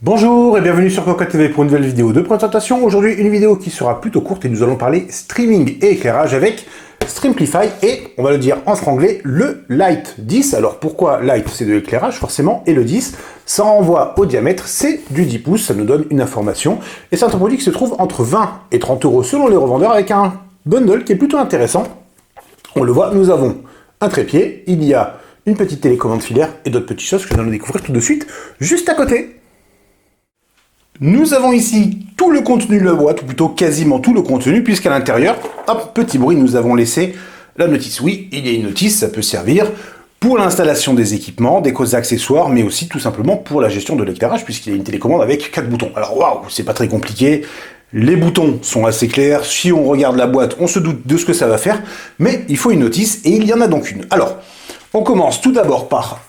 Bonjour et bienvenue sur Cocotte TV pour une nouvelle vidéo de présentation. Aujourd'hui, une vidéo qui sera plutôt courte et nous allons parler streaming et éclairage avec Streamplify et, on va le dire en franglais, le Light 10. Alors pourquoi Light? C'est de l'éclairage forcément, et le 10, ça renvoie au diamètre, c'est du 10 pouces, ça nous donne une information. Et c'est un produit qui se trouve entre 20 et 30 € selon les revendeurs avec un bundle qui est plutôt intéressant. On le voit, nous avons un trépied, il y a une petite télécommande filaire et d'autres petites choses que nous allons découvrir tout de suite juste à côté. Nous avons ici tout le contenu de la boîte, ou plutôt quasiment tout le contenu, puisqu'à l'intérieur, hop, petit bruit, nous avons laissé la notice. Oui, il y a une notice, ça peut servir pour l'installation des équipements, des causes accessoires, mais aussi tout simplement pour la gestion de l'éclairage, puisqu'il y a une télécommande avec 4 boutons. Alors waouh, c'est pas très compliqué, les boutons sont assez clairs, si on regarde la boîte, on se doute de ce que ça va faire, mais il faut une notice, et il y en a donc une. Alors, on commence tout d'abord par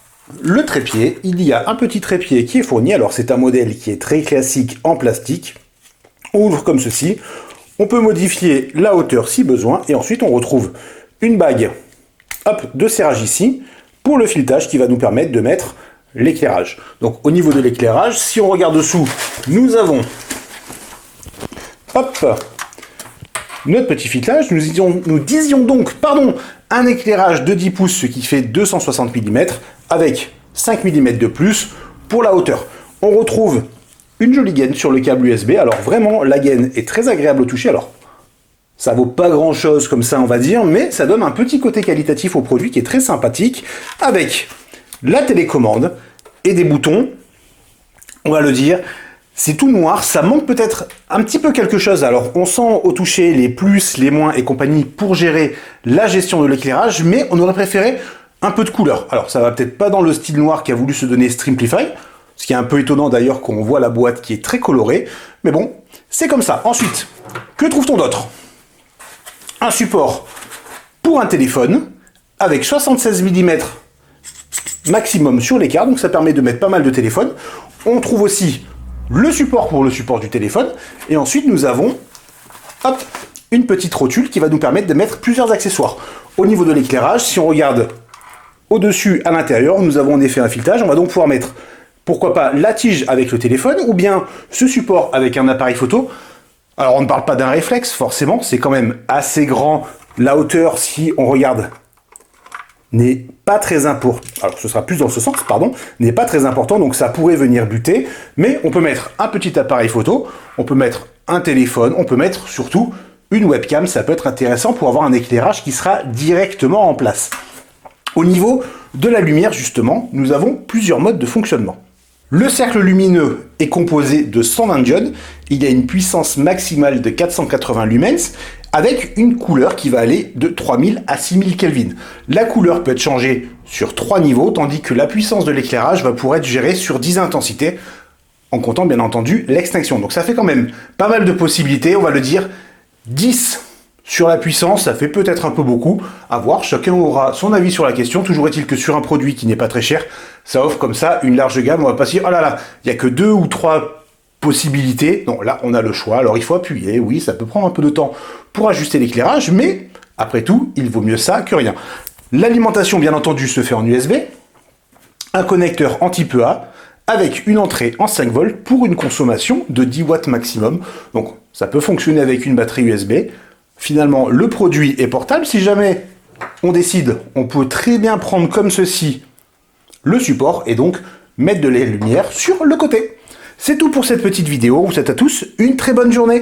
le trépied. Il y a un petit trépied qui est fourni. Alors c'est un modèle qui est très classique en plastique. On ouvre comme ceci. On peut modifier la hauteur si besoin. Et ensuite on retrouve une bague de serrage ici pour le filetage qui va nous permettre de mettre l'éclairage. Donc au niveau de l'éclairage, si on regarde dessous, nous avons notre petit filetage. Nous disions donc, un éclairage de 10 pouces, ce qui fait 260 mm, avec 5 mm de plus pour la hauteur. On retrouve une jolie gaine sur le câble USB. Alors vraiment, la gaine est très agréable au toucher. Alors, ça vaut pas grand chose comme ça, on va dire, mais ça donne un petit côté qualitatif au produit qui est très sympathique, avec la télécommande et des boutons, on va le dire. C'est tout noir, ça manque peut-être un petit peu quelque chose. Alors, on sent au toucher les plus, les moins et compagnie pour gérer la gestion de l'éclairage, mais on aurait préféré un peu de couleur. Alors, ça va peut-être pas dans le style noir qu'a voulu se donner Streamplify, ce qui est un peu étonnant d'ailleurs qu'on voit la boîte qui est très colorée, mais bon, c'est comme ça. Ensuite, que trouve-t-on d'autre? Un support pour un téléphone avec 76 mm maximum sur l'écart, donc ça permet de mettre pas mal de téléphones. On trouve aussi le support pour le support du téléphone, et ensuite nous avons une petite rotule qui va nous permettre de mettre plusieurs accessoires. Au niveau de l'éclairage, si on regarde au-dessus à l'intérieur, nous avons en effet un filetage, on va donc pouvoir mettre, pourquoi pas, la tige avec le téléphone, ou bien ce support avec un appareil photo. Alors on ne parle pas d'un réflexe, forcément, c'est quand même assez grand, la hauteur, si on regarde, n'est pas très important, alors ce sera plus dans ce sens, pardon, n'est pas très important, donc ça pourrait venir buter, mais on peut mettre un petit appareil photo, on peut mettre un téléphone, on peut mettre surtout une webcam, ça peut être intéressant pour avoir un éclairage qui sera directement en place. Au niveau de la lumière, justement, nous avons plusieurs modes de fonctionnement. Le cercle lumineux est composé de 120 diodes, il y a une puissance maximale de 480 lumens, avec une couleur qui va aller de 3000 à 6000 Kelvin. La couleur peut être changée sur 3 niveaux, tandis que la puissance de l'éclairage va pouvoir être gérée sur 10 intensités, en comptant bien entendu l'extinction. Donc ça fait quand même pas mal de possibilités, on va le dire 10 sur la puissance, ça fait peut-être un peu beaucoup, à voir, chacun aura son avis sur la question. Toujours est-il que sur un produit qui n'est pas très cher, ça offre comme ça une large gamme, on va pas se dire, oh là là, il n'y a que 2 ou 3 possibilités. Non, là on a le choix, alors il faut appuyer, oui, ça peut prendre un peu de temps pour ajuster l'éclairage, mais après tout, il vaut mieux ça que rien. L'alimentation, bien entendu, se fait en USB, un connecteur anti-PEA, avec une entrée en 5 volts pour une consommation de 10 watts maximum. Donc ça peut fonctionner avec une batterie USB. Finalement, le produit est portable. Si jamais on décide, on peut très bien prendre comme ceci le support et donc mettre de la lumière sur le côté. C'est tout pour cette petite vidéo. Je vous souhaite à tous une très bonne journée.